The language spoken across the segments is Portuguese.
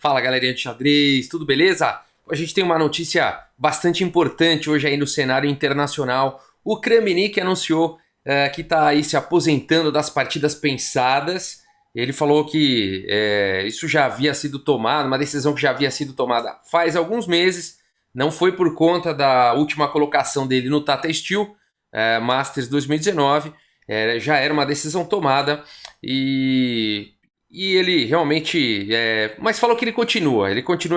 Fala galerinha de xadrez, tudo beleza? A gente tem uma notícia bastante importante hoje aí no cenário internacional. O Kramnik anunciou que está aí se aposentando das partidas pensadas. Ele falou que isso já havia sido tomado, uma decisão que já havia sido tomada faz alguns meses. Não foi por conta da última colocação dele no Tata Steel Masters 2019. Já era uma decisão tomada e ele realmente... mas falou que ele continua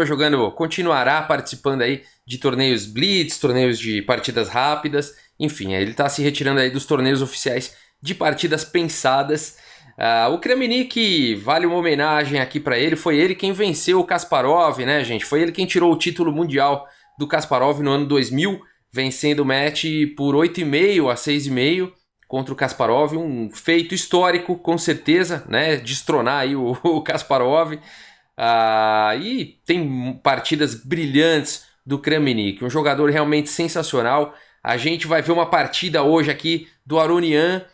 jogando, continuará participando aí de torneios blitz, torneios de partidas rápidas, enfim, ele está se retirando aí dos torneios oficiais de partidas pensadas. O Kramnik, vale uma homenagem aqui para ele, foi ele quem venceu o Kasparov, né, gente? Foi ele quem tirou o título mundial do Kasparov no ano 2000, vencendo o match por 8,5 a 6,5. Contra o Kasparov, um feito histórico, com certeza, né? Destronar aí o Kasparov. E tem partidas brilhantes do Kramnik, um jogador realmente sensacional. A gente vai ver uma partida hoje aqui do Aronian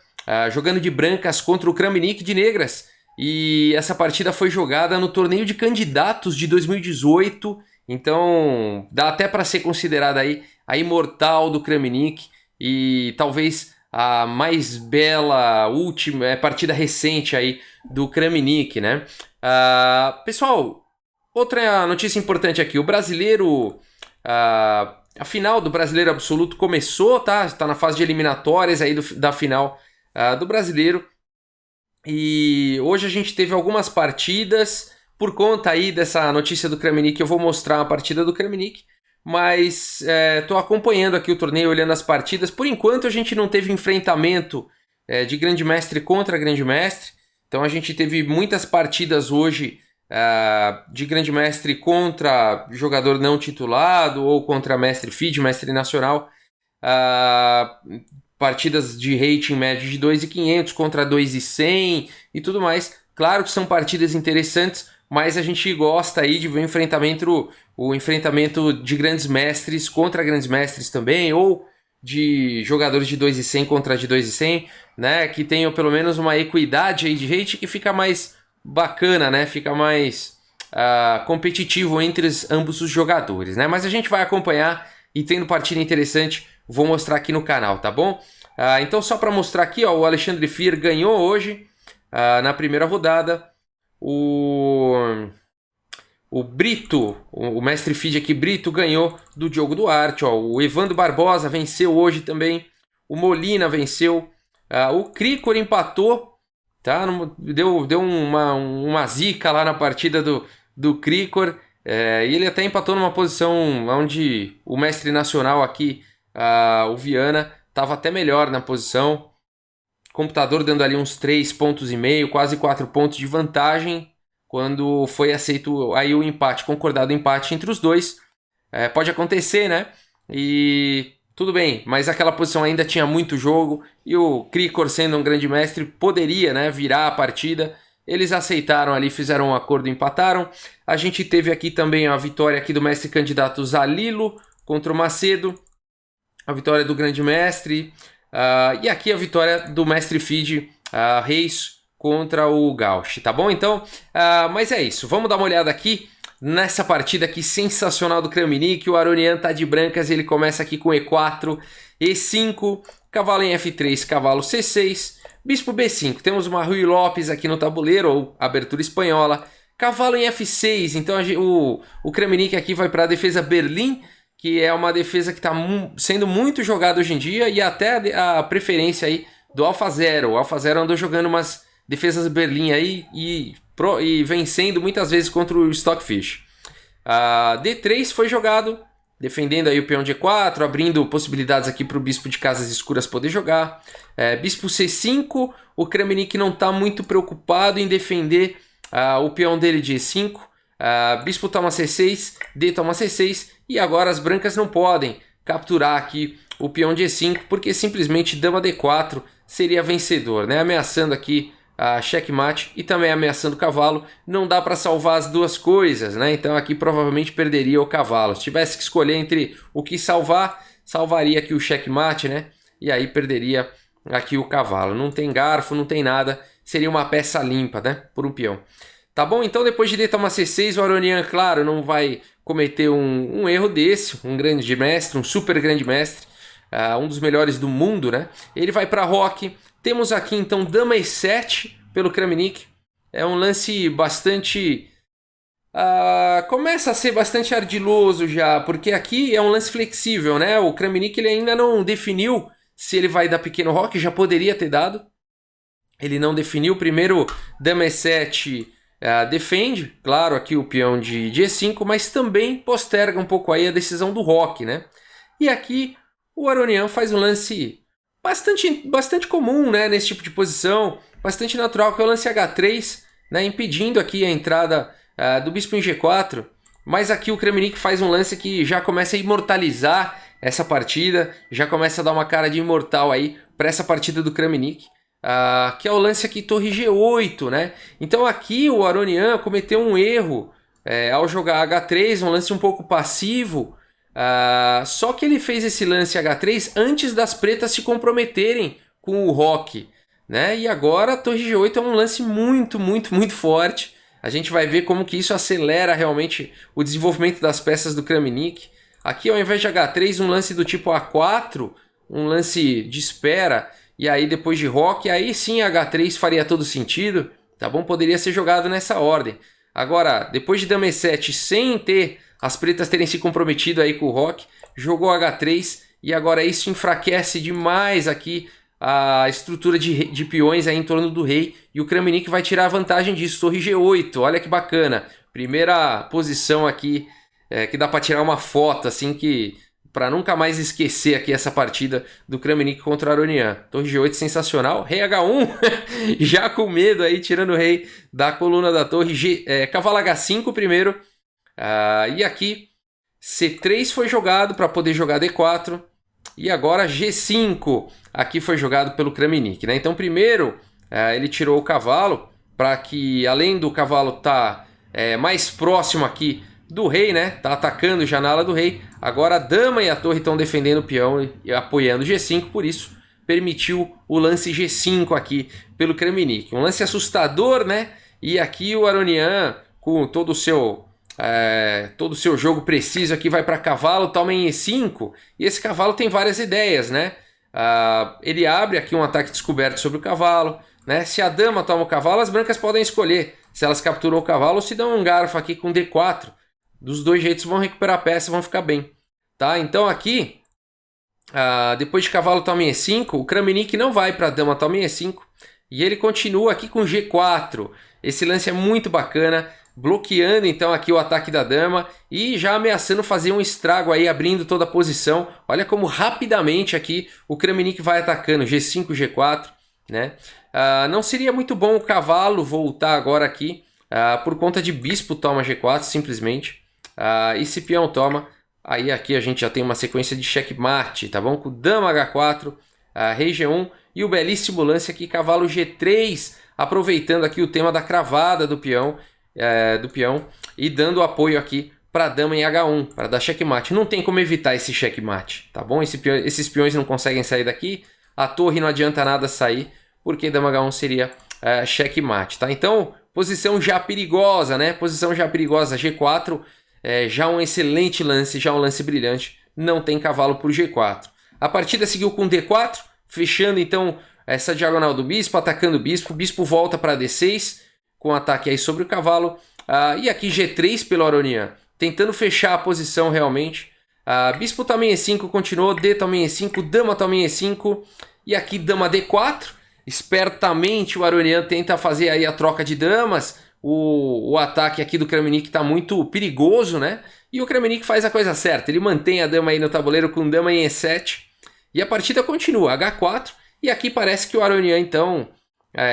jogando de brancas contra o Kramnik de negras. E essa partida foi jogada no torneio de candidatos de 2018. Então dá até para ser considerada aí a imortal do Kramnik e talvez a mais bela última partida recente aí do Kramnik, né? Pessoal, outra notícia importante aqui, o brasileiro, a final do Brasileiro Absoluto começou, tá? Está na fase de eliminatórias aí da final do Brasileiro, e hoje a gente teve algumas partidas. Por conta aí dessa notícia do Kramnik, eu vou mostrar a partida do Kramnik. Mas estou acompanhando aqui o torneio, olhando as partidas. Por enquanto a gente não teve enfrentamento de Grande Mestre contra Grande Mestre. Então a gente teve muitas partidas hoje de Grande Mestre contra jogador não titulado ou contra Mestre FIDE, Mestre Nacional. Partidas de rating médio de 2.500 contra 2.100 e tudo mais. Claro que são partidas interessantes, mas a gente gosta aí de ver o enfrentamento de grandes mestres contra grandes mestres também, ou de jogadores de 2.100 contra de 2.100, né, que tenham pelo menos uma equidade aí de rate que fica mais bacana, né, fica mais competitivo entre ambos os jogadores, né, mas a gente vai acompanhar e tendo partida interessante, vou mostrar aqui no canal, tá bom? Então só para mostrar aqui, ó, o Alexandre Fier ganhou hoje, na primeira rodada. O Brito, o mestre FIDE aqui, Brito, ganhou do Diogo Duarte. Ó. O Evandro Barbosa venceu hoje também. O Molina venceu. O Krikor empatou. Tá? Deu uma zica lá na partida do Krikor. E ele até empatou numa posição onde o mestre nacional aqui, o Viana, estava até melhor na posição. Computador dando ali uns 3,5 pontos, quase 4 pontos de vantagem, quando foi aceito aí o empate, concordado o empate entre os dois. Pode acontecer, né? E tudo bem, mas aquela posição ainda tinha muito jogo, e o Krikor, sendo um grande mestre, poderia, né, virar a partida. Eles aceitaram ali, fizeram um acordo e empataram. A gente teve aqui também a vitória aqui do mestre candidato Zalilo contra o Macedo. A vitória do grande mestre. E aqui a vitória do mestre FIDE Reis contra o Gauch, tá bom? Então, mas é isso. Vamos dar uma olhada aqui nessa partida aqui sensacional do Kramnik. O Aronian tá de brancas e ele começa aqui com E4, E5, cavalo em F3, cavalo C6, bispo B5. Temos uma Ruy Lopes aqui no tabuleiro, ou abertura espanhola. Cavalo em F6, então o Kramnik aqui vai para a defesa Berlim, que é uma defesa que está sendo muito jogada hoje em dia, e até a preferência aí do AlphaZero. O AlphaZero andou jogando umas defesas Berlim aí e vencendo muitas vezes contra o Stockfish. D3 foi jogado, defendendo aí o peão de E4, abrindo possibilidades aqui para o bispo de casas escuras poder jogar. Bispo C5, o Kramnik não está muito preocupado em defender o peão dele de E5. Bispo toma C6, D toma C6, e agora as brancas não podem capturar aqui o peão de E5, porque simplesmente dama D4 seria vencedor, né? Ameaçando aqui a checkmate e também ameaçando o cavalo. Não dá para salvar as duas coisas, né? Então aqui provavelmente perderia o cavalo. Se tivesse que escolher entre o que salvar, salvaria aqui o checkmate, né? E aí perderia aqui o cavalo. Não tem garfo, não tem nada, seria uma peça limpa, né? Por um peão. Tá bom? Então depois de D tomar C6, o Aronian, claro, não vai cometer um erro desse, um grande mestre, um super grande mestre, um dos melhores do mundo, né? Ele vai para roque. Temos aqui então Dama E7 pelo Kramnik. É um lance bastante... começa a ser bastante ardiloso já, porque aqui é um lance flexível, né? O Kramnik ele ainda não definiu se ele vai dar pequeno roque, já poderia ter dado. Ele não definiu. Primeiro, Dama E7 defende, claro, aqui o peão de E5, mas também posterga um pouco aí a decisão do roque, né? E aqui o Aronian faz um lance bastante comum, né, nesse tipo de posição, bastante natural, que é o lance H3, né, impedindo aqui a entrada do bispo em G4, mas aqui o Kramnik faz um lance que já começa a imortalizar essa partida, já começa a dar uma cara de imortal aí para essa partida do Kramnik, que é o lance aqui torre G8, né? Então aqui o Aronian cometeu um erro ao jogar H3, um lance um pouco passivo, só que ele fez esse lance H3 antes das pretas se comprometerem com o roque, né? E agora a torre G8 é um lance muito forte. A gente vai ver como que isso acelera realmente o desenvolvimento das peças do Kramnik. Aqui ao invés de H3, um lance do tipo A4, um lance de espera, e aí depois de roque, aí sim H3 faria todo sentido, tá bom? Poderia ser jogado nessa ordem. Agora, depois de Dama E7, sem ter as pretas terem se comprometido aí com o roque, jogou H3 e agora isso enfraquece demais aqui a estrutura de peões aí em torno do rei, e o Kramnik vai tirar a vantagem disso, torre G8, olha que bacana. Primeira posição aqui que dá para tirar uma foto assim que para nunca mais esquecer aqui essa partida do Kramnik contra o Aronian. Torre G8 sensacional, rei H1, já com medo aí, tirando o rei da coluna da torre, cavalo H5 primeiro, e aqui C3 foi jogado para poder jogar D4, e agora G5, aqui foi jogado pelo Kramnik, né? Então primeiro ele tirou o cavalo, para que além do cavalo estar mais próximo aqui do rei, né? Tá atacando já na ala do rei. Agora a dama e a torre estão defendendo o peão e apoiando o G5, por isso permitiu o lance G5 aqui pelo Kramnik. Um lance assustador, né? E aqui o Aronian, com todo o seu jogo preciso aqui, vai para cavalo, toma em E5. E esse cavalo tem várias ideias, né? Ele abre aqui um ataque descoberto sobre o cavalo, né? Se a dama toma o cavalo, as brancas podem escolher se elas capturam o cavalo ou se dão um garfo aqui com D4. Dos dois jeitos vão recuperar a peça, vão ficar bem. Tá? Então aqui, depois de cavalo toma em E5, o Kramnik não vai para a dama toma em E5. E ele continua aqui com G4. Esse lance é muito bacana, bloqueando então aqui o ataque da dama e já ameaçando fazer um estrago aí, abrindo toda a posição. Olha como rapidamente aqui o Kramnik vai atacando, G5, G4, né? Não seria muito bom o cavalo voltar agora aqui, por conta de bispo toma G4, simplesmente. E se peão toma, aí aqui a gente já tem uma sequência de checkmate, tá bom? Com dama H4, rei G1 e o belíssimo lance aqui, cavalo G3, aproveitando aqui o tema da cravada do peão, e dando apoio aqui para a dama em H1, para dar checkmate. Não tem como evitar esse checkmate, tá bom? Esses peões não conseguem sair daqui, a torre não adianta nada sair, porque dama H1 seria checkmate, tá? Então, posição já perigosa, né? Posição já perigosa, G4, já um excelente lance, já um lance brilhante, não tem cavalo por G4. A partida seguiu com D4, fechando então essa diagonal do bispo, atacando o bispo volta para D6, com ataque aí sobre o cavalo, e aqui G3 pelo Aronian, tentando fechar a posição realmente. Bispo toma em E5, continuou, D toma em E5, dama toma em E5, e aqui dama D4, espertamente o Aronian tenta fazer aí a troca de damas. O ataque aqui do Kramnik está muito perigoso, né? E o Kramnik faz a coisa certa. Ele mantém a dama aí no tabuleiro com dama em E7. E a partida continua, H4. E aqui parece que o Aronian, então,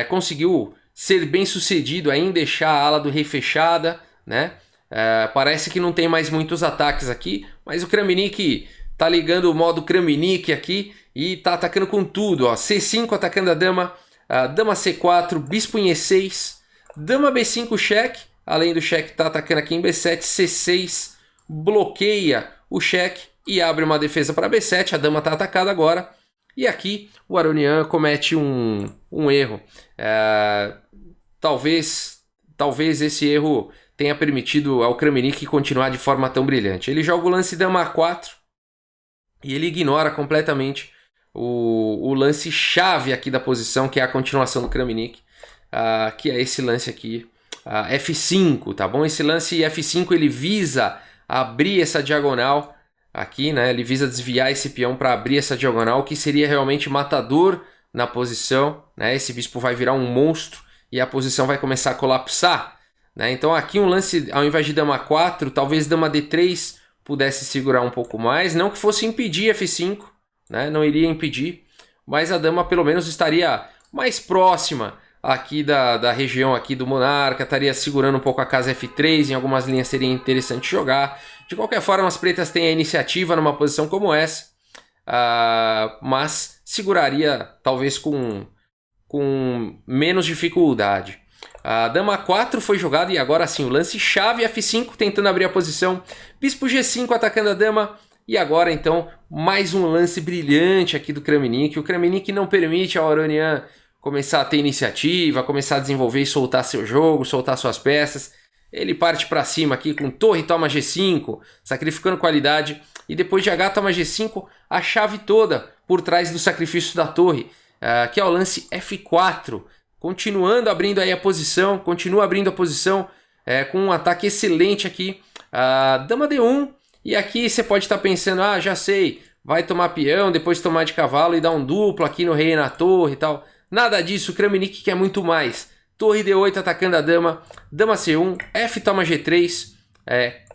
conseguiu ser bem sucedido aí em deixar a ala do rei fechada, né? Parece que não tem mais muitos ataques aqui. Mas o Kramnik tá ligando o modo Kramnik aqui e tá atacando com tudo. Ó. C5 atacando a dama. Dama C4, bispo em E6. Dama B5 cheque, além do cheque tá atacando aqui em B7, C6 bloqueia o cheque e abre uma defesa para B7, a dama tá atacada agora. E aqui o Aronian comete um erro, talvez talvez esse erro tenha permitido ao Kramnik continuar de forma tão brilhante. Ele joga o lance dama A4 e ele ignora completamente o lance chave aqui da posição, que é a continuação do Kramnik, que é esse lance aqui, F5, tá bom? Esse lance F5 ele visa abrir essa diagonal aqui, né? Ele visa desviar esse peão para abrir essa diagonal, que seria realmente matador na posição, né? Esse bispo vai virar um monstro e a posição vai começar a colapsar, né? Então aqui um lance, ao invés de dama 4, talvez dama D3 pudesse segurar um pouco mais, não que fosse impedir F5, né? Não iria impedir, mas a dama pelo menos estaria mais próxima aqui da região aqui do monarca, estaria segurando um pouco a casa F3, em algumas linhas seria interessante jogar. De qualquer forma, as pretas têm a iniciativa numa posição como essa, mas seguraria talvez com menos dificuldade. A dama 4 foi jogada e agora sim o lance chave F5 tentando abrir a posição, bispo G5 atacando a dama. E agora então mais um lance brilhante aqui do Kramnik. O Kramnik não permite ao Aronian começar a ter iniciativa, começar a desenvolver e soltar seu jogo, soltar suas peças. Ele parte para cima aqui com torre toma G5, sacrificando qualidade. E depois de H toma G5, a chave toda por trás do sacrifício da torre, que é o lance F4. Continuando abrindo aí a posição, continua abrindo a posição com um ataque excelente aqui. Dama D1, e aqui você pode estar pensando, já sei, vai tomar peão, depois tomar de cavalo e dar um duplo aqui no rei e na torre e tal. Nada disso, o Kramnik quer muito mais. Torre D8 atacando a dama, dama C1, F toma G3,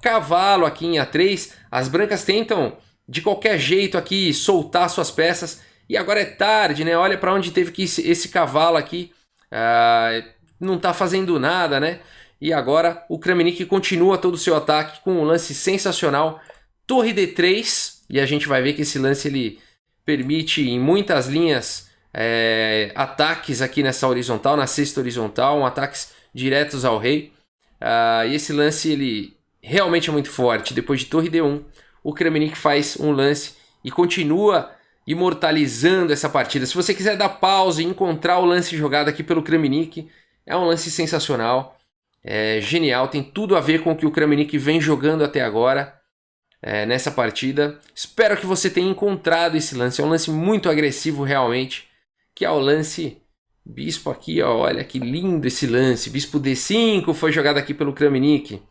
cavalo aqui em A3. As brancas tentam de qualquer jeito aqui soltar suas peças. E agora é tarde, né? Olha para onde teve que ir esse cavalo aqui. Não tá fazendo nada, né? E agora o Kramnik continua todo o seu ataque com um lance sensacional. Torre D3, e a gente vai ver que esse lance ele permite em muitas linhas ataques aqui nessa horizontal, na sexta horizontal, ataques diretos ao rei. E esse lance ele realmente é muito forte. Depois de torre D1, o Kramnik faz um lance e continua imortalizando essa partida. Se você quiser dar pausa e encontrar o lance jogado aqui pelo Kramnik, é um lance sensacional, genial, tem tudo a ver com o que o Kramnik vem jogando até agora nessa partida. Espero que você tenha encontrado esse lance, é um lance muito agressivo realmente, que é o lance bispo aqui, ó, olha que lindo esse lance, bispo D5 foi jogado aqui pelo Kramnik.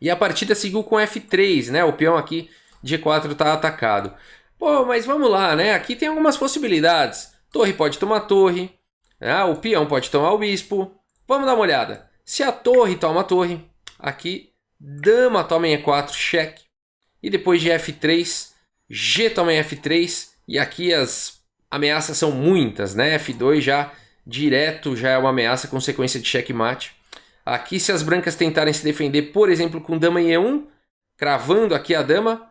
E a partida seguiu com F3, né? O peão aqui de G4 está atacado. Pô, mas vamos lá, né? Aqui tem algumas possibilidades. Torre pode tomar torre, o peão pode tomar o bispo. Vamos dar uma olhada. Se a torre toma a torre, aqui dama toma em E4, cheque. E depois de F3, G toma em F3. E aqui as ameaças são muitas, né? F2 já direto já é uma ameaça com sequência de checkmate. Aqui se as brancas tentarem se defender, por exemplo, com dama em E1, cravando aqui a dama,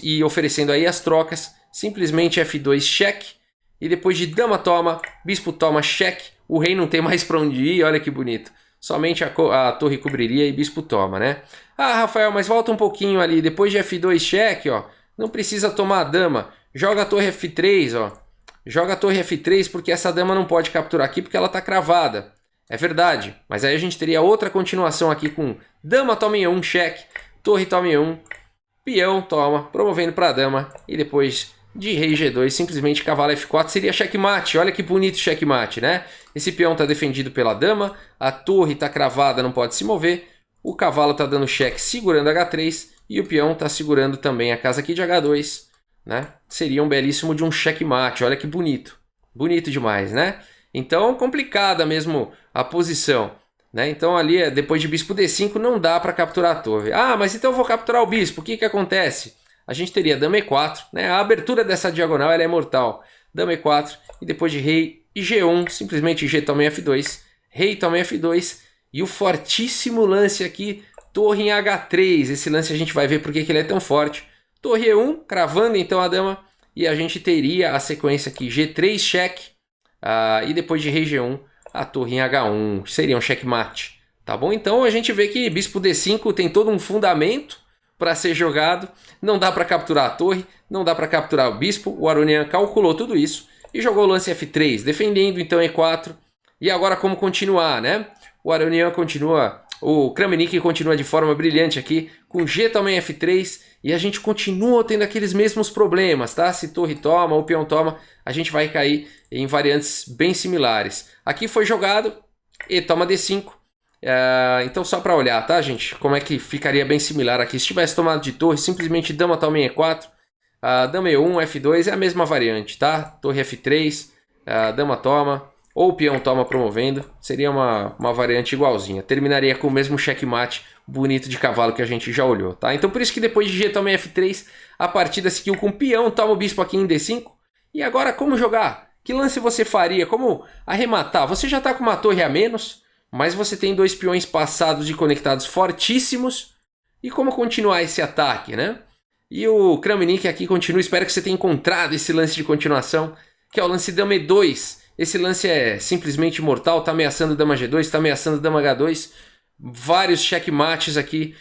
e oferecendo aí as trocas, simplesmente F2 cheque. E depois de dama toma, bispo toma, cheque. O rei não tem mais para onde ir, olha que bonito. Somente a torre cobriria e bispo toma, né? Rafael, mas volta um pouquinho ali. Depois de F2 cheque, ó, não precisa tomar a dama. Joga a torre F3, ó. Joga a torre F3 porque essa dama não pode capturar aqui porque ela está cravada. É verdade, mas aí a gente teria outra continuação aqui com dama toma em E1, cheque. Torre toma em E1, peão toma, promovendo para a dama. E depois de rei G2, simplesmente cavalo F4 seria checkmate. Olha que bonito checkmate, né? Esse peão está defendido pela dama, a torre está cravada, não pode se mover. O cavalo está dando cheque segurando H3 e o peão está segurando também a casa aqui de H2, né? Seria um belíssimo de um checkmate, olha que bonito. Bonito demais, né? Então complicada mesmo a posição, né? Então ali depois de bispo D5 não dá para capturar a torre. Mas então eu vou capturar o bispo, o que acontece? A gente teria dama E4, né? A abertura dessa diagonal ela é mortal. Dama E4 e depois de rei e G1, simplesmente G toma em F2, rei toma em F2 e o fortíssimo lance aqui, torre em H3. Esse lance a gente vai ver porque que ele é tão forte. Torre E1, cravando então a dama e a gente teria a sequência aqui G3 cheque e depois de rei G1 a torre em H1, seria um checkmate, tá bom? Então a gente vê que bispo D5 tem todo um fundamento para ser jogado, não dá para capturar a torre, não dá para capturar o bispo, o Aronian calculou tudo isso e jogou o lance F3, defendendo então E4. E agora como continuar, né? o Aronian continua, o Kramnik continua de forma brilhante aqui, com G também F3, e a gente continua tendo aqueles mesmos problemas, tá? Se torre toma ou peão toma, a gente vai cair em variantes bem similares. Aqui foi jogado, e toma D5, então só para olhar, tá, gente? Como é que ficaria bem similar aqui. Se tivesse tomado de torre, simplesmente dama toma em E4, dama E1, F2 é a mesma variante, tá? Torre F3, dama toma, ou peão toma promovendo, seria uma variante igualzinha. Terminaria com o mesmo checkmate bonito de cavalo que a gente já olhou, tá? Então por isso que depois de G toma em F3, a partida seguiu com peão, toma o bispo aqui em D5. E agora como jogar? Que lance você faria? Como arrematar? Você já está com uma torre a menos, mas você tem dois peões passados e conectados fortíssimos. E como continuar esse ataque, né? E o Kramnik aqui continua, espero que você tenha encontrado esse lance de continuação, que é o lance dama E2. Esse lance é simplesmente mortal, está ameaçando dama G2, está ameaçando dama H2. Vários checkmates aqui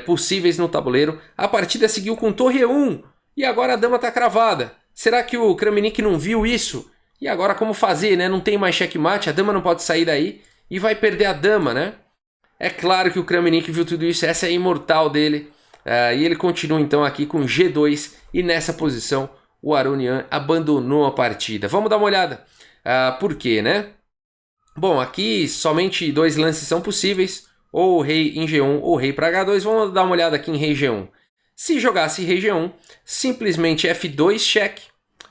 possíveis no tabuleiro. A partida seguiu com torre E1 e agora a dama está cravada. Será que o Kramnik não viu isso? E agora como fazer, né? Não tem mais checkmate, a dama não pode sair daí e vai perder a dama, né? É claro que o Kramnik viu tudo isso, essa é a imortal dele. E ele continua então aqui com G2 e nessa posição o Aronian abandonou a partida. Vamos dar uma olhada. Por quê, né? Bom, aqui somente dois lances são possíveis, ou rei em G1 ou rei para H2. Vamos dar uma olhada aqui em rei G1. Se jogasse rei G1, simplesmente F2 cheque.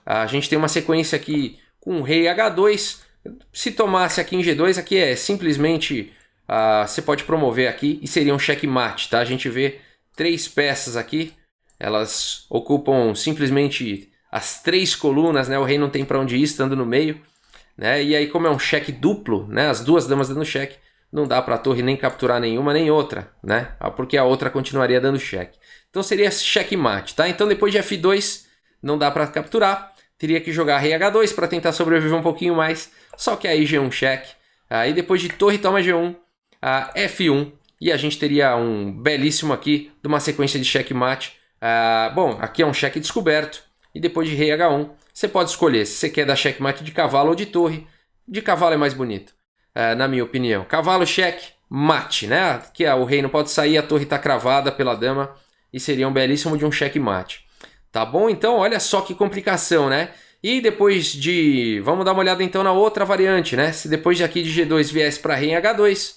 A gente tem uma sequência aqui com rei H2. Se tomasse aqui em G2, aqui é simplesmente... você pode promover aqui e seria um checkmate, tá? A gente vê três peças aqui, elas ocupam simplesmente as três colunas, né? O rei não tem para onde ir estando no meio, né? E aí como é um cheque duplo, né? As duas damas dando cheque, não dá para a torre nem capturar nenhuma nem outra, né? Porque a outra continuaria dando cheque. Então seria checkmate, tá? Então depois de F2 não dá para capturar, teria que jogar rei H2 para tentar sobreviver um pouquinho mais, só que aí G1 cheque. Aí depois de torre toma G1, F1, e a gente teria um belíssimo aqui de uma sequência de checkmate. Bom, aqui é um cheque descoberto, e depois de rei H1, você pode escolher se você quer dar checkmate de cavalo ou de torre. De cavalo é mais bonito, na minha opinião. Cavalo, cheque, mate, né? Que o rei não pode sair, a torre está cravada pela dama, e seria um belíssimo de um checkmate. Tá bom? Então, olha só que complicação, né? E depois de... Vamos dar uma olhada então na outra variante, né? Se depois de aqui de G2 viesse para rei em H2,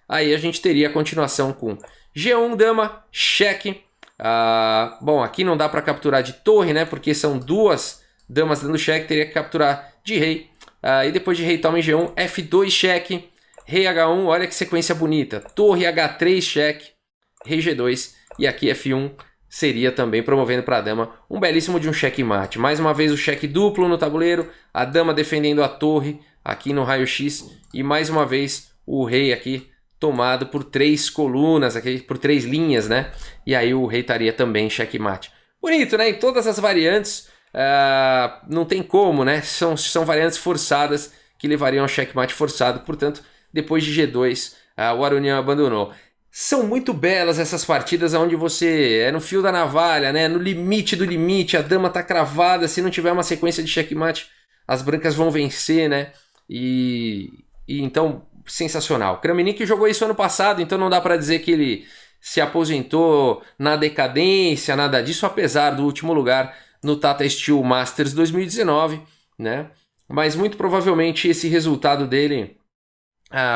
aí a gente teria a continuação com G1, dama, cheque. Bom, aqui não dá para capturar de torre, né? Porque são duas damas dando cheque, teria que capturar de rei. E depois de rei toma em G1, F2, cheque, rei H1, olha que sequência bonita. Torre H3, cheque, rei G2 e aqui F1 seria também promovendo para a dama um belíssimo de um checkmate. Mais uma vez o cheque duplo no tabuleiro, a dama defendendo a torre aqui no raio-x e mais uma vez o rei aqui tomado por três colunas, aqui, por três linhas, né? E aí o rei estaria também em checkmate. Bonito, né? Em todas as variantes, não tem como, né? São variantes forçadas que levariam ao checkmate forçado. Portanto, depois de G2, o Aronian abandonou. São muito belas essas partidas onde você é no fio da navalha, né? No limite do limite, a dama tá cravada, se não tiver uma sequência de checkmate, as brancas vão vencer, né? E então, sensacional. Kramnik jogou isso ano passado, então não dá para dizer que ele se aposentou na decadência, nada disso, apesar do último lugar no Tata Steel Masters 2019, né? Mas muito provavelmente esse resultado dele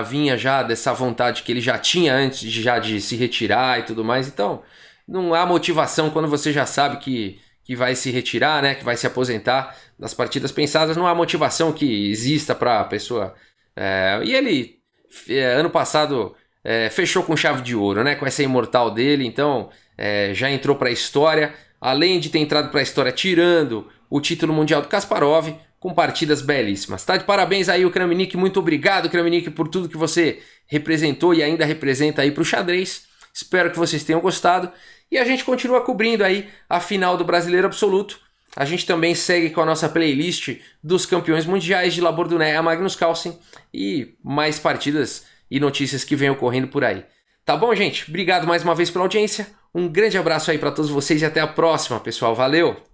vinha já dessa vontade que ele já tinha antes de se retirar e tudo mais. Então, não há motivação quando você já sabe que vai se retirar, né? Que vai se aposentar das partidas pensadas. Não há motivação que exista para a pessoa. E ele, ano passado, fechou com chave de ouro, né? Com essa imortal dele. Então, já entrou para a história. Além de ter entrado para a história tirando o título mundial do Kasparov, com partidas belíssimas. Tá de parabéns aí o Kramnik, muito obrigado Kramnik por tudo que você representou e ainda representa aí para o xadrez. Espero que vocês tenham gostado e a gente continua cobrindo aí a final do Brasileiro Absoluto. A gente também segue com a nossa playlist dos campeões mundiais de Laborduné a Magnus Carlsen e mais partidas e notícias que vêm ocorrendo por aí. Tá bom, gente? Obrigado mais uma vez pela audiência. Um grande abraço aí para todos vocês e até a próxima, pessoal. Valeu!